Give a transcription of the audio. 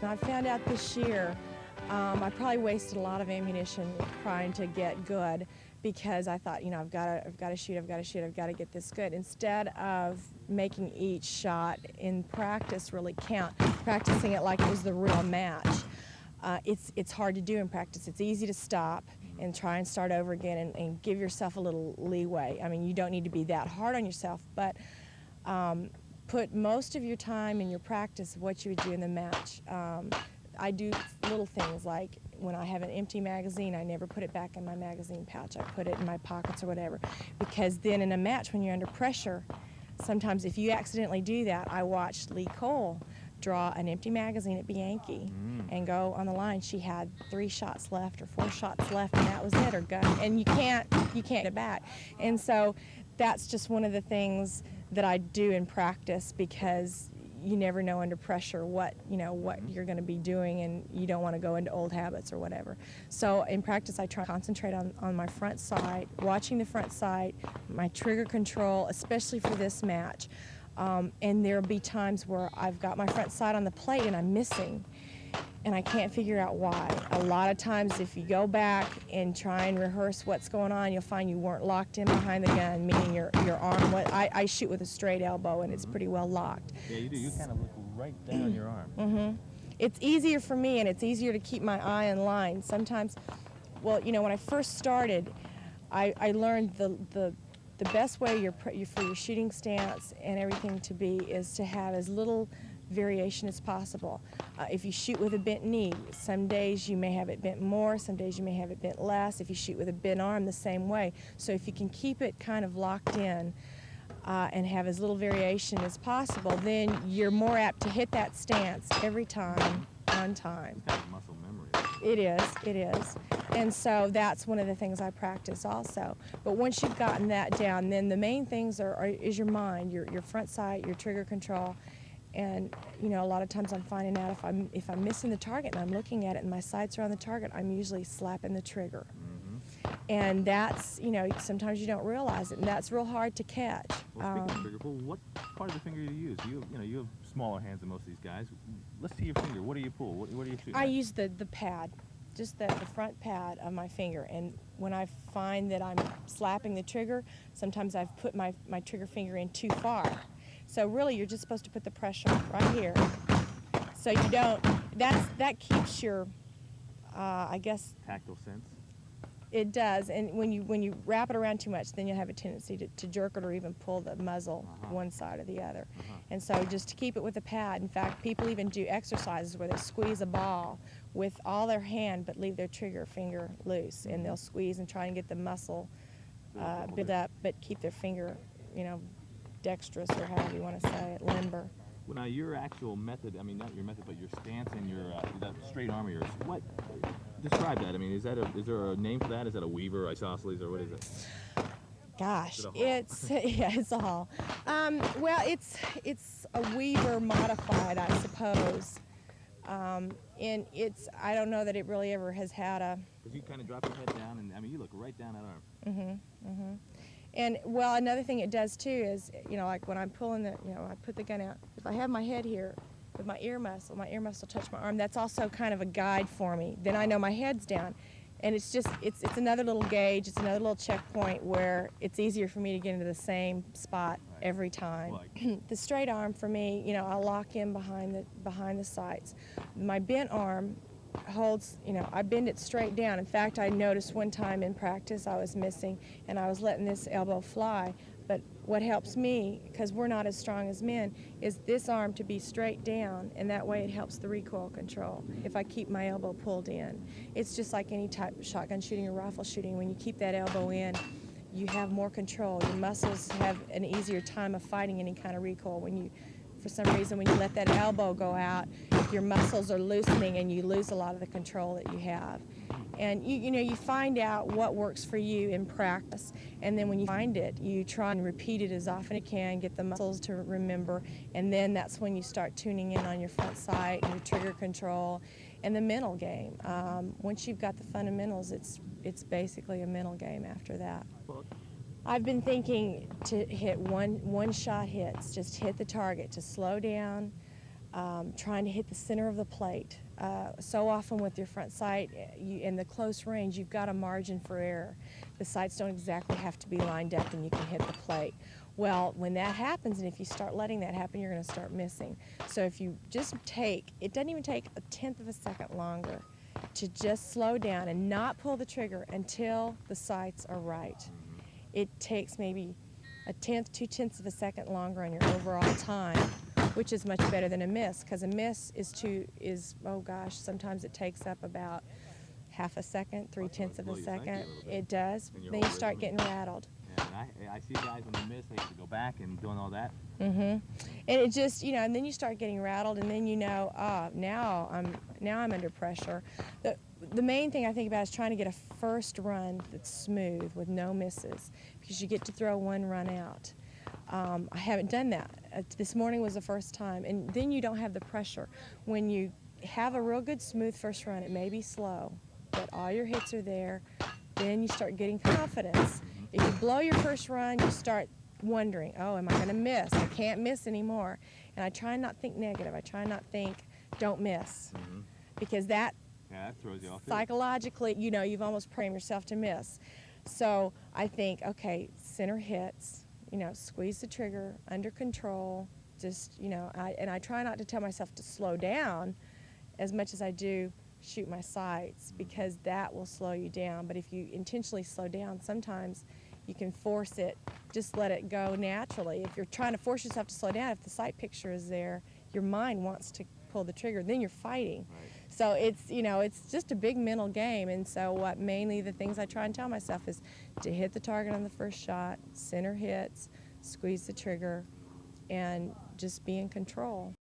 I found out this year I probably wasted a lot of ammunition trying to get good because I thought, I've got to shoot, I've got to get this good. Instead of making each shot in practice really count, practicing it like it was the real match. It's hard to do in practice. It's easy to stop and try and start over again and give yourself a little leeway. I mean, you don't need to be that hard on yourself, but put most of your time in your practice of what you would do in the match. I do little things like when I have an empty magazine, I never put it back in my magazine pouch. I put it in my pockets or whatever, because then in a match when you're under pressure, sometimes if you accidentally do that, I watched Lee Cole draw an empty magazine at Bianchi and go on the line. She had 3 shots left or 4 shots left, and that was it, her gun. And you can't get it back. And so that's just one of the things that I do in practice, because you never know under pressure what you're going to be doing, and you don't want to go into old habits or whatever. So in practice, I try to concentrate on my front sight, watching the front sight, my trigger control, especially for this match. And there'll be times where I've got my front sight on the plate and I'm missing, and I can't figure out why. A lot of times if you go back and try and rehearse what's going on, you'll find you weren't locked in behind the gun, meaning your arm, I shoot with a straight elbow and it's pretty well locked. Yeah, you do. You kind of look right down your arm. It's easier for me, and it's easier to keep my eye in line. Sometimes, well, when I first started, I learned the best way for your shooting stance and everything to be is to have as little variation as possible. If you shoot with a bent knee, some days you may have it bent more, some days you may have it bent less. If you shoot with a bent arm, the same way. So if you can keep it kind of locked in and have as little variation as possible, then you're more apt to hit that stance every time on time. It's kind of muscle memory. It is. And so that's one of the things I practice also. But once you've gotten that down, then the main things is your mind, your front sight, your trigger control. And a lot of times I'm finding out if I'm missing the target and I'm looking at it and my sights are on the target, I'm usually slapping the trigger. And that's, sometimes you don't realize it, and that's real hard to catch. Well, speaking of trigger pull, what part of the finger do you use? You have smaller hands than most of these guys. Let's see your finger. What do you pull? What do you shoot? I use the pad, just the front pad of my finger. And when I find that I'm slapping the trigger, sometimes I've put my trigger finger in too far. So really, you're just supposed to put the pressure right here. So you don't. That keeps your, I guess. Tactile sense. It does, and when you wrap it around too much, then you'll have a tendency to jerk it or even pull the muzzle one side or the other. And so just to keep it with a pad. In fact, people even do exercises where they squeeze a ball with all their hand but leave their trigger finger loose, and they'll squeeze and try and get the muscle built up, but keep their finger, dexterous, or however you want to say it, limber. Well, now your actual method, I mean not your method, but your stance and your that straight arm of yours. What? Describe that. I mean, is there a name for that? Is that a Weaver, isosceles, or what is it? Gosh, it's a Hall. Well, it's a Weaver modified, I suppose. And I don't know that it really ever has had a. Because you kind of drop your head down, and I mean, you look right down that arm. And well, another thing it does too is, like when I'm pulling I put the gun out. If I have my head here, with my ear muscle touch my arm, that's also kind of a guide for me. Then I know my head's down. And it's another little gauge, it's another little checkpoint where it's easier for me to get into the same spot every time. The straight arm for me, I lock in behind the sights. My bent arm holds, I bend it straight down. In fact, I noticed one time in practice I was missing and I was letting this elbow fly. But what helps me, because we're not as strong as men, is this arm to be straight down, and that way it helps the recoil control if I keep my elbow pulled in. It's just like any type of shotgun shooting or rifle shooting. When you keep that elbow in, you have more control. Your muscles have an easier time of fighting any kind of recoil. For some reason, when you let that elbow go out, your muscles are loosening and you lose a lot of the control that you have. And you find out what works for you in practice, and then when you find it, you try and repeat it as often as you can, get the muscles to remember, and then that's when you start tuning in on your front sight, your trigger control, and the mental game. Once you've got the fundamentals, it's basically a mental game after that. I've been thinking to hit one-shot hits, just hit the target, to slow down, trying to hit the center of the plate. So often with your front sight, in the close range, you've got a margin for error. The sights don't exactly have to be lined up and you can hit the plate. Well, when that happens, and if you start letting that happen, you're going to start missing. So if you just it doesn't even take a tenth of a second longer to just slow down and not pull the trigger until the sights are right. It takes maybe a tenth, 2/10 of a second longer on your overall time, which is much better than a miss, because a miss oh gosh, sometimes it takes up about half a second, 3/10 of a second. It does. Then you start getting rattled. Yeah, and I see guys when they miss, they have to go back and doing all that. And it just, and then you start getting rattled, and then now I'm under pressure. The main thing I think about is trying to get a first run that's smooth with no misses, because you get to throw one run out. I haven't done that. This morning was the first time, and then you don't have the pressure. When you have a real good smooth first run, it may be slow, but all your hits are there. Then you start getting confidence. If you blow your first run, you start wondering, oh, am I going to miss? I can't miss anymore. And I try not to think negative. I try not to think, don't miss. Because that throws you off psychologically, you've almost programmed yourself to miss. So I think, okay, center hits, squeeze the trigger, under control, just, and I try not to tell myself to slow down as much as I do shoot my sights, because that will slow you down. But if you intentionally slow down, sometimes you can force it, just let it go naturally. If you're trying to force yourself to slow down, if the sight picture is there, your mind wants to pull the trigger, then you're fighting. So it's just a big mental game. And so mainly the things I try and tell myself is to hit the target on the first shot, center hits, squeeze the trigger, and just be in control.